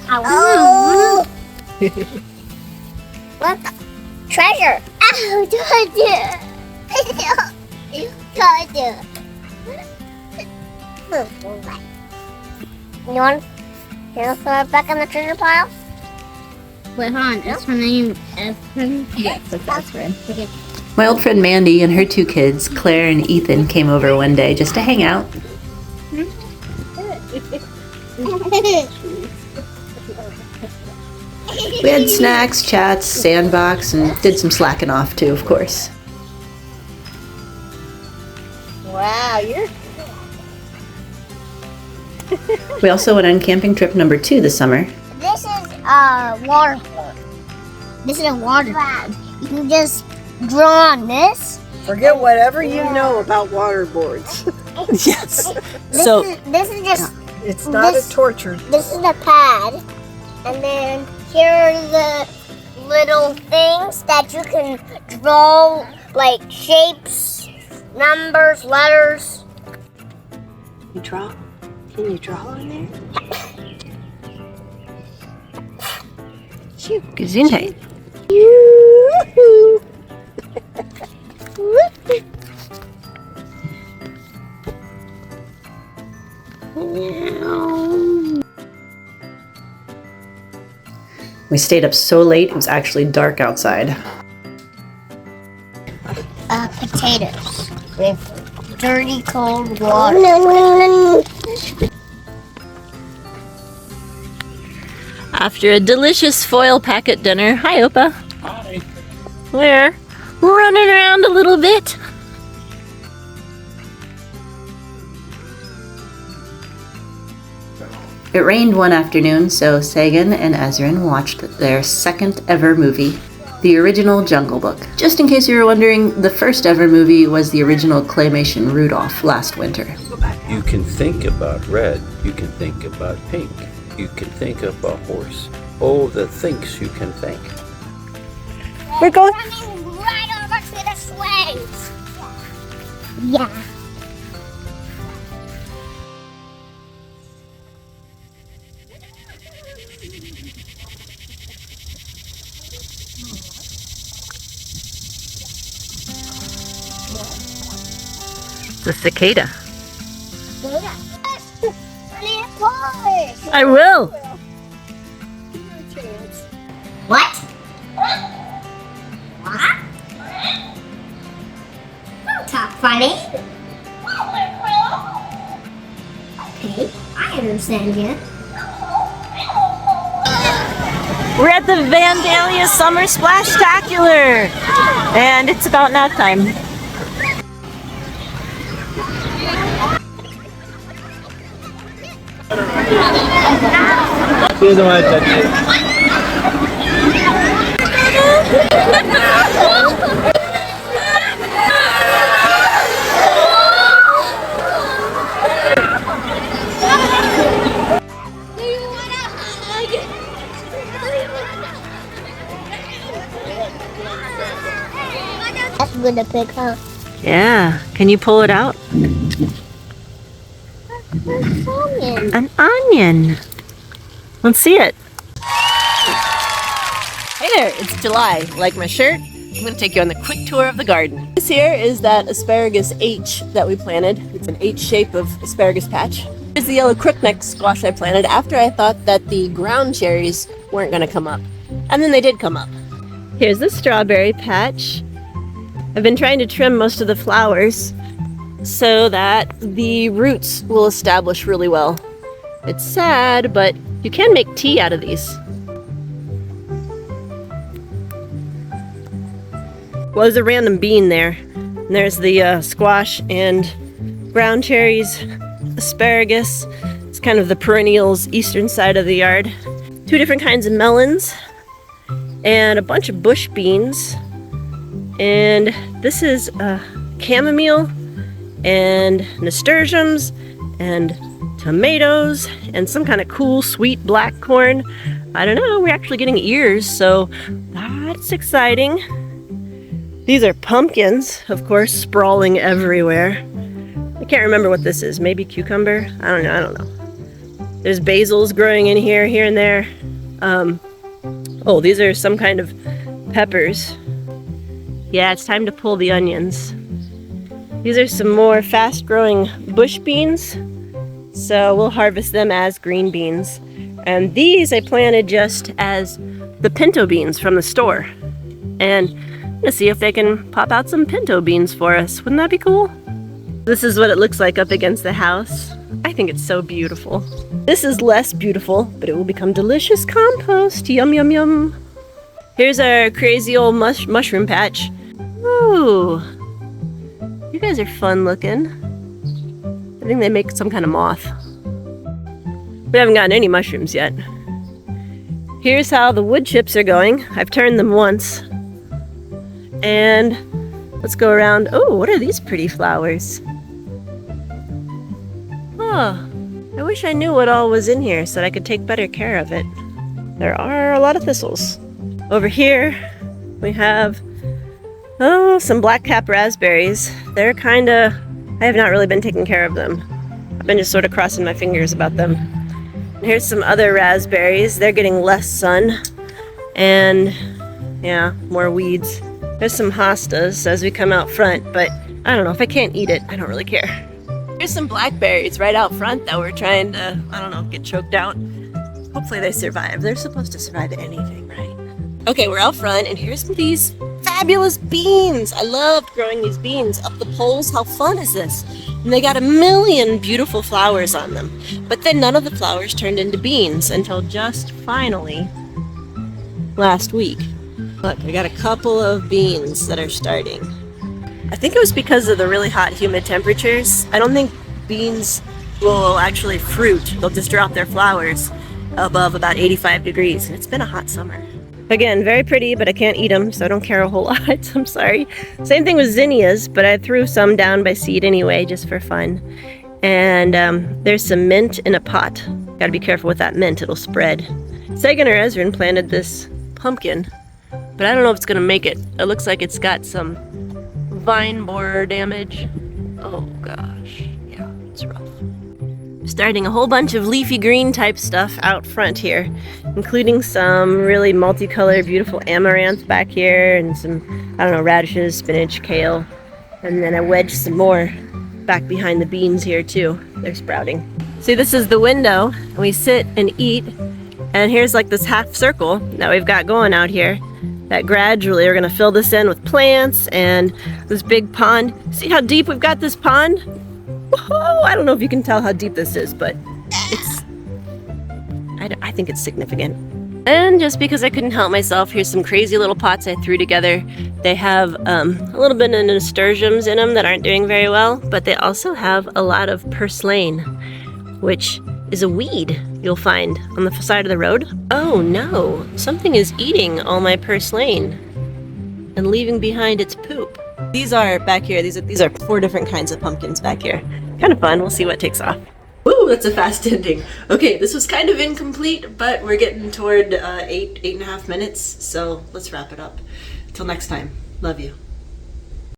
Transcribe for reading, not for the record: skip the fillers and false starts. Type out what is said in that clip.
Oh! What? Treasure! Oh, treasure! Treasure! You want to throw it back in the treasure pile? Wait, hold on. Is her name Espen? Yes, that's Espen. Okay. My old friend Mandy and her 2 kids, Claire and Ethan, came over one day just to hang out. We had snacks, chats, sandbox, and did some slacking off too, of course. Wow, you're... We also went on camping trip number 2 this summer. This is a waterboard. This is a waterboard. You can just draw on this. Forget whatever you know about waterboards. Yes. This is just... It's not a torture. This is the pad. And then here are the little things that you can draw, like shapes, numbers, letters. You draw? Can you draw on there? Gesundheit. We stayed up so late, it was actually dark outside. Potatoes with dirty cold water. After a delicious foil packet dinner, hi Opa. Hi. We're running around a little bit. It rained one afternoon, so Sagan and Ezrin watched their second ever movie, the original Jungle Book. Just in case you were wondering, the first ever movie was the original claymation Rudolph last winter. You can think about red, you can think about pink, you can think of a horse. Oh, the thinks you can think. We're going. Running right over to the sleigh. Yeah. It's a cicada. I What? will. What? Don't talk funny. Okay, I understand you. We're at the Vandalia Summer Splashtacular, and it's about nap time. She doesn't want to touch it. That's good to pick, huh? Yeah, can you pull it out? Onion. An onion. Let's see it. Hey there, it's July. Like my shirt? I'm going to take you on the quick tour of the garden. This here is that asparagus H that we planted. It's an H shape of asparagus patch. Here's the yellow crookneck squash I planted after I thought that the ground cherries weren't going to come up. And then they did come up. Here's the strawberry patch. I've been trying to trim most of the flowers so that the roots will establish really well. It's sad, but you can make tea out of these. Well, there's a random bean there. And there's the squash and ground cherries, asparagus. It's kind of the perennials eastern side of the yard. 2 different kinds of melons and a bunch of bush beans. And this is chamomile and nasturtiums and tomatoes and some kind of cool sweet black corn. I don't know, we're actually getting ears, so that's exciting. These are pumpkins, of course, sprawling everywhere. I can't remember what this is. Maybe cucumber? I don't know. There's basils growing in here and there. Oh, these are some kind of peppers. Yeah, it's time to pull the onions. These are some more fast-growing bush beans, so we'll harvest them as green beans. And these I planted just as the pinto beans from the store. And I'm gonna see if they can pop out some pinto beans for us. Wouldn't that be cool? This is what it looks like up against the house. I think it's so beautiful. This is less beautiful, but it will become delicious compost. Yum, yum, yum. Here's our crazy old mushroom patch. Ooh, you guys are fun looking. I think they make some kind of moth. We haven't gotten any mushrooms yet. Here's how the wood chips are going. I've turned them once. And let's go around. Oh, what are these pretty flowers? Oh, I wish I knew what all was in here so that I could take better care of it. There are a lot of thistles. Over here, we have, some black-cap raspberries. They're I have not really been taking care of them. I've been just sort of crossing my fingers about them. And here's some other raspberries. They're getting less sun. And, yeah, more weeds. There's some hostas as we come out front, but I don't know, if I can't eat it, I don't really care. Here's some blackberries right out front that we're trying to, I don't know, get choked out. Hopefully they survive. They're supposed to survive anything, right? Okay, we're out front, and here's these fabulous beans. I loved growing these beans up the poles. How fun is this? And they got a million beautiful flowers on them. But then none of the flowers turned into beans until just finally last week. Look, I got a couple of beans that are starting. I think it was because of the really hot, humid temperatures. I don't think beans will actually fruit. They'll just drop their flowers above about 85 degrees, and it's been a hot summer. Again, very pretty, but I can't eat them, so I don't care a whole lot. I'm sorry. Same thing with zinnias, but I threw some down by seed anyway, just for fun. And there's some mint in a pot. Gotta be careful with that mint, it'll spread. Sagan or Ezrin planted this pumpkin, but I don't know if it's gonna make it. It looks like it's got some vine borer damage. Oh gosh, yeah, it's rough. Starting a whole bunch of leafy green type stuff out front here, including some really multicolored beautiful amaranth back here and some, I don't know, radishes, spinach, kale, and then I wedged some more back behind the beans here too. They're sprouting. See, this is the window, and we sit and eat, and here's like this half circle that we've got going out here that gradually we're gonna fill this in with plants and this big pond. See how deep we've got this pond? Whoa, I don't know if you can tell how deep this is, but I think it's significant. And just because I couldn't help myself, here's some crazy little pots I threw together. They have a little bit of nasturtiums in them that aren't doing very well, but they also have a lot of purslane, which is a weed you'll find on the side of the road. Oh no, something is eating all my purslane and leaving behind its poop. These are back here, these are 4 different kinds of pumpkins back here. Kind of fun, we'll see what takes off. Ooh, that's a fast ending. Okay, this was kind of incomplete, but we're getting toward 8.5 minutes, so let's wrap it up. Till next time, love you.